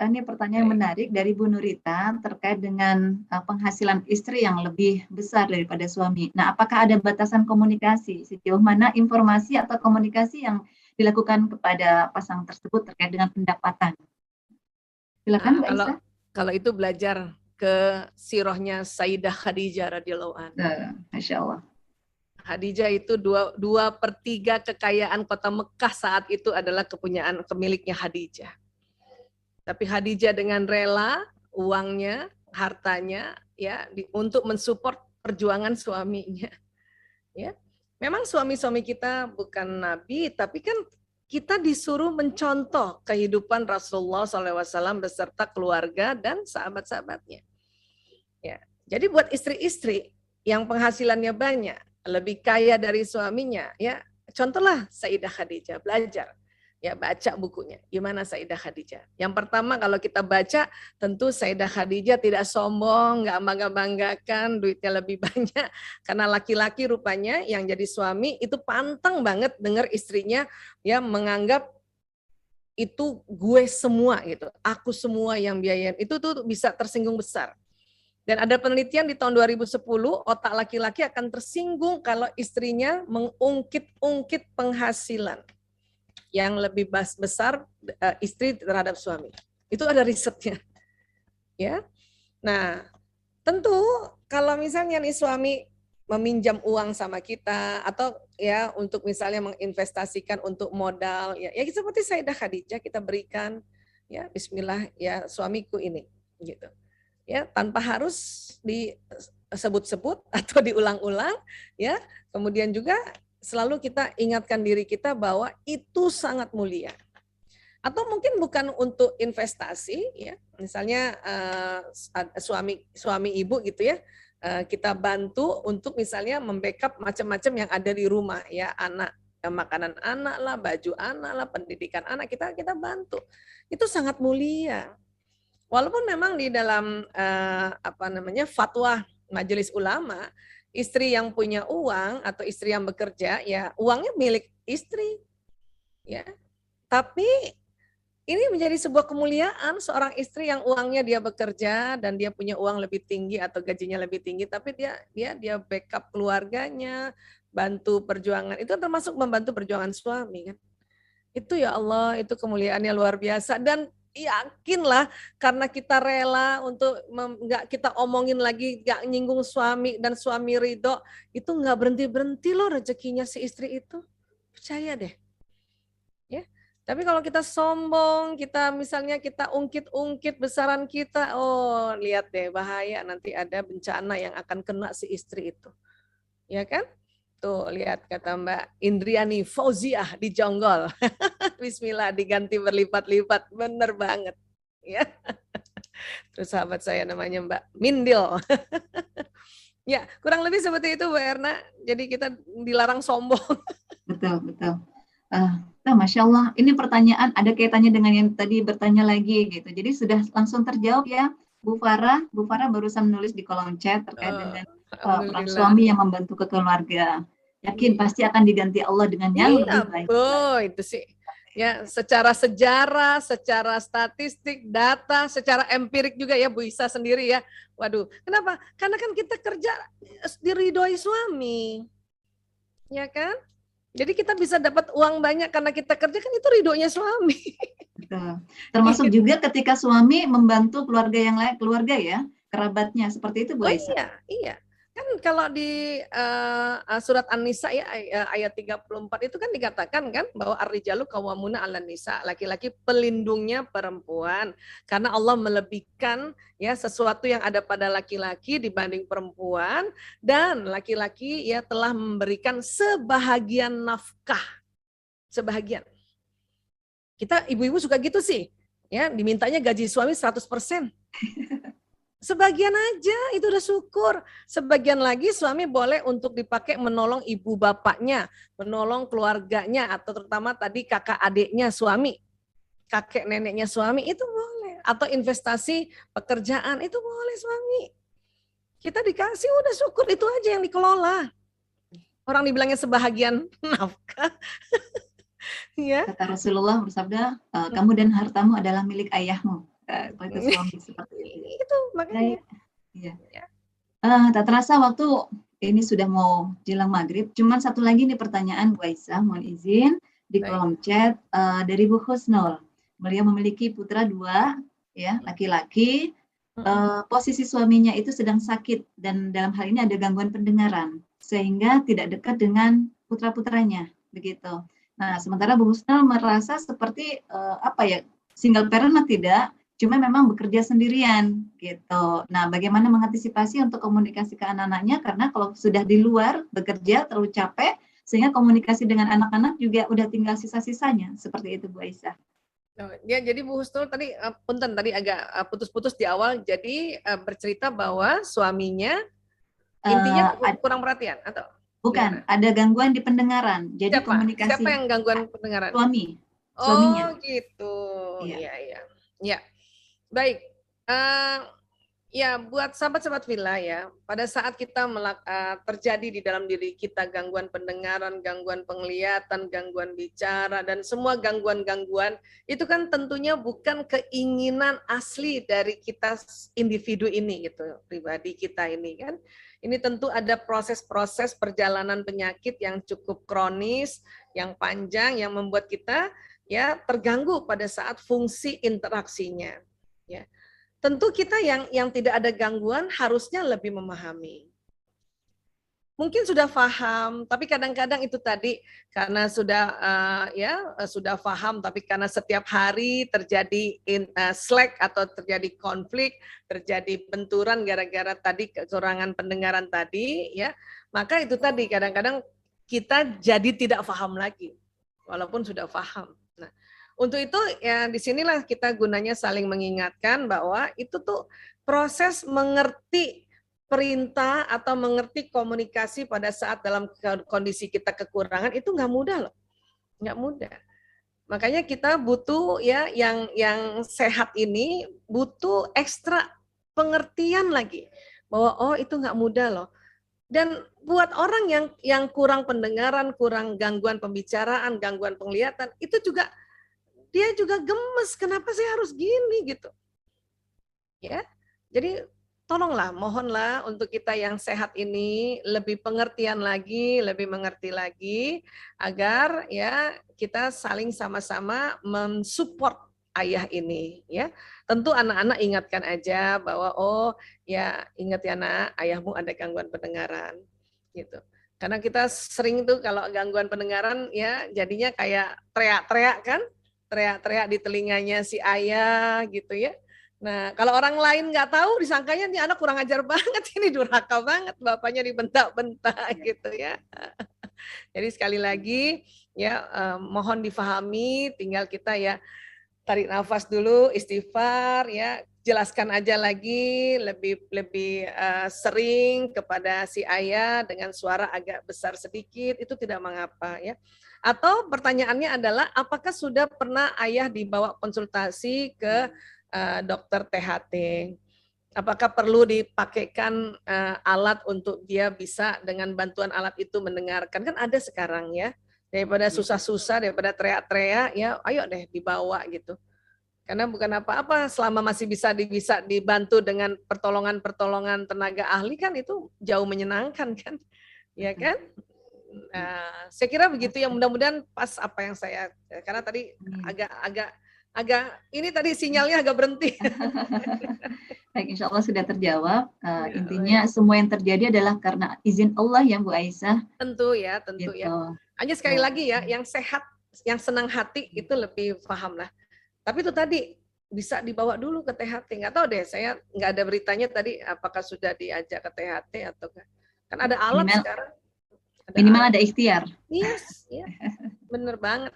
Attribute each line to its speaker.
Speaker 1: ini pertanyaan
Speaker 2: Baik.
Speaker 1: menarik dari Bu Nurita terkait dengan penghasilan istri yang lebih besar daripada suami. Nah, apakah ada batasan komunikasi? Sejauh mana informasi atau komunikasi yang dilakukan kepada pasangan tersebut terkait dengan pendapatan? Silakan, Mbak Isa.
Speaker 2: Kalau itu belajar ke sirahnya Sayyidah Khadijah radhiyallahu anha.
Speaker 1: Masya Allah.
Speaker 2: Khadijah itu 2/3 kekayaan kota Mekah saat itu adalah kemiliknya Khadijah. Tapi Khadijah dengan rela uangnya, hartanya ya untuk mensupport perjuangan suaminya. Ya. Memang suami-suami kita bukan nabi, tapi kan kita disuruh mencontoh kehidupan Rasulullah SAW beserta keluarga dan sahabat-sahabatnya. Ya. Jadi buat istri-istri yang penghasilannya banyak, lebih kaya dari suaminya, ya contohlah Sayyidah Khadijah, belajar. Ya, baca bukunya. Gimana Sayyidah Khadijah? Yang pertama kalau kita baca, tentu Sayyidah Khadijah tidak sombong, nggak bangga-banggakan, duitnya lebih banyak. Karena laki-laki rupanya yang jadi suami itu pantang banget dengar istrinya ya menganggap itu gue semua gitu. Aku semua yang biayain. Itu tuh bisa tersinggung besar. Dan ada penelitian di tahun 2010, otak laki-laki akan tersinggung kalau istrinya mengungkit-ungkit penghasilan yang lebih besar istri terhadap suami. Itu ada risetnya. Ya. Nah, tentu kalau misalnya nih suami meminjam uang sama kita atau ya untuk misalnya menginvestasikan untuk modal ya seperti Sayyidah Khadijah kita berikan ya bismillah ya suamiku ini gitu. Ya, tanpa harus disebut-sebut atau diulang-ulang ya. Kemudian juga selalu kita ingatkan diri kita bahwa itu sangat mulia. Atau mungkin bukan untuk investasi ya. Misalnya suami ibu gitu ya. Kita bantu untuk misalnya membackup macam-macam yang ada di rumah ya, anak makanan anak lah, baju anak lah, pendidikan anak kita bantu. Itu sangat mulia. Walaupun memang di dalam fatwa Majelis Ulama, istri yang punya uang atau istri yang bekerja ya uangnya milik istri. Ya. Tapi ini menjadi sebuah kemuliaan seorang istri yang uangnya dia bekerja dan dia punya uang lebih tinggi atau gajinya lebih tinggi tapi dia backup keluarganya, bantu perjuangan. Itu termasuk membantu perjuangan suami kan. Itu ya Allah, itu kemuliaannya luar biasa dan yakinlah karena kita rela untuk nggak kita omongin lagi, nggak nyinggung suami dan suami ridho, itu nggak berhenti loh rezekinya si istri itu, percaya deh, ya. Tapi kalau kita sombong, kita misalnya kita ungkit-ungkit besaran kita, oh lihat deh bahaya nanti ada bencana yang akan kena si istri itu, ya kan? Tuh lihat kata Mbak Indriani Fauziah di Jonggol. Bismillah diganti berlipat-lipat, bener banget. Ya. Terus sahabat saya namanya Mbak Mindil. Ya, kurang lebih seperti itu Bu Erna. Jadi kita dilarang sombong.
Speaker 1: Betul. Masya Allah, ini pertanyaan ada kaitannya dengan yang tadi bertanya lagi gitu. Jadi sudah langsung terjawab ya, Bu Farah. Bu Farah barusan menulis di kolom chat terkait dengan peran suami yang membantu ke keluarga. Yakin pasti akan diganti Allah dengan yang lebih baik.
Speaker 2: Oh, itu sih. Ya, secara sejarah, secara statistik, data, secara empirik juga ya Bu Isa sendiri ya. Waduh, kenapa? Karena kan kita kerja diridhoi suami. Ya kan? Jadi kita bisa dapat uang banyak karena kita kerja kan itu ridhonya suami.
Speaker 1: Betul. Termasuk juga ketika suami membantu keluarga yang lain, keluarga ya, kerabatnya, seperti itu Bu Aisyah.
Speaker 2: Iya. Kan kalau di surat An-Nisa ya ayat 34 itu kan dikatakan kan bahwa ar-rijalu qawwamuna 'alan nisa, laki-laki pelindungnya perempuan karena Allah melebihkan ya sesuatu yang ada pada laki-laki dibanding perempuan dan laki-laki ya telah memberikan sebahagian nafkah. Sebahagian. Kita ibu-ibu suka gitu sih. Ya, dimintanya gaji suami 100%. Sebagian aja itu udah syukur. Sebagian lagi suami boleh untuk dipakai menolong ibu bapaknya, menolong keluarganya atau terutama tadi kakak adiknya suami, kakek neneknya suami itu boleh. Atau investasi pekerjaan itu boleh suami. Kita dikasih udah syukur itu aja yang dikelola. Orang dibilangnya sebahagian nafkah. Ya.
Speaker 1: Kata Rasulullah bersabda, kamu dan hartamu adalah milik ayahmu. kualitas suami seperti itu.
Speaker 2: Itu makanya.
Speaker 1: Iya. Tak terasa waktu ini sudah mau jelang maghrib. Cuman satu lagi nih pertanyaan Bu Aisyah, mohon izin di kolom chat dari Bu Husnul. Beliau memiliki putra 2, ya, laki-laki. Posisi suaminya itu sedang sakit dan dalam hal ini ada gangguan pendengaran sehingga tidak dekat dengan putra-putranya begitu. Nah, sementara Bu Husnul merasa seperti single parent tidak, cuma memang bekerja sendirian gitu. Nah, bagaimana mengantisipasi untuk komunikasi ke anak-anaknya karena kalau sudah di luar bekerja terlalu capek sehingga komunikasi dengan anak-anak juga udah tinggal sisa-sisanya. Seperti itu Bu Aisyah.
Speaker 2: Ya, jadi Bu Husnul tadi punten tadi agak putus-putus di awal. Jadi bercerita bahwa suaminya intinya kurang perhatian atau
Speaker 1: bukan, ada gangguan di pendengaran. Jadi komunikasi.
Speaker 2: Siapa yang gangguan pendengaran?
Speaker 1: Suaminya.
Speaker 2: Oh, gitu. Iya. Ya. Baik. Ya, buat sahabat-sahabat Villa ya, pada saat kita terjadi di dalam diri kita gangguan pendengaran, gangguan penglihatan, gangguan bicara, dan semua gangguan-gangguan, itu kan tentunya bukan keinginan asli dari kita individu ini gitu, pribadi kita ini kan. Ini tentu ada proses-proses perjalanan penyakit yang cukup kronis, yang panjang, yang membuat kita ya terganggu pada saat fungsi interaksinya. Ya. Tentu kita yang tidak ada gangguan harusnya lebih memahami. Mungkin sudah paham, tapi kadang-kadang itu tadi karena sudah sudah paham, tapi karena setiap hari terjadi slack atau terjadi konflik, terjadi benturan gara-gara tadi kekurangan pendengaran tadi, ya maka itu tadi kadang-kadang kita jadi tidak paham lagi, walaupun sudah paham. Nah, untuk itu ya disinilah kita gunanya saling mengingatkan bahwa itu tuh proses mengerti perintah atau mengerti komunikasi pada saat dalam kondisi kita kekurangan itu nggak mudah loh, nggak mudah. Makanya kita butuh ya yang sehat ini butuh ekstra pengertian lagi bahwa oh itu nggak mudah loh. Dan buat orang yang kurang pendengaran, kurang gangguan pembicaraan, gangguan penglihatan itu juga dia juga gemes, kenapa sih harus gini gitu. Ya. Jadi tolonglah, mohonlah untuk kita yang sehat ini lebih pengertian lagi, lebih mengerti lagi agar ya kita saling sama-sama mensupport ayah ini ya. Tentu anak-anak ingatkan aja bahwa oh ya ingat ya nak, ayahmu ada gangguan pendengaran gitu. Karena kita sering tuh kalau gangguan pendengaran ya jadinya kayak teriak-teriak kan, teriak-teriak di telinganya si ayah gitu ya. Nah, kalau orang lain nggak tahu, disangkanya nih anak kurang ajar banget, ini durhaka banget, bapaknya dibentak-bentak gitu ya. Jadi sekali lagi ya mohon difahami, tinggal kita ya tarik nafas dulu, istighfar ya, jelaskan aja lagi lebih sering kepada si ayah dengan suara agak besar sedikit, itu tidak mengapa ya. Atau pertanyaannya adalah apakah sudah pernah ayah dibawa konsultasi ke dokter THT? Apakah perlu dipakaikan alat untuk dia bisa dengan bantuan alat itu mendengarkan? Kan ada sekarang ya. Daripada susah-susah, daripada teriak-teriak, ya ayo deh dibawa gitu. Karena bukan apa-apa, selama masih bisa dibantu dengan pertolongan-pertolongan tenaga ahli kan itu jauh menyenangkan kan, ya kan? Nah, saya kira begitu ya, mudah-mudahan pas apa yang saya, karena tadi agak ini tadi sinyalnya agak berhenti.
Speaker 1: Baik, insya Allah sudah terjawab. Intinya semua yang terjadi adalah karena izin Allah ya Bu Aisyah.
Speaker 2: Tentu ya. Hanya sekali lagi ya, yang sehat, yang senang hati itu lebih paham lah. Tapi itu tadi bisa dibawa dulu ke THT. Nggak tahu deh, saya nggak ada beritanya tadi apakah sudah diajak ke THT atau kan ada alat sekarang.
Speaker 1: Minimal ada ikhtiar.
Speaker 2: Yes, ya. Bener banget.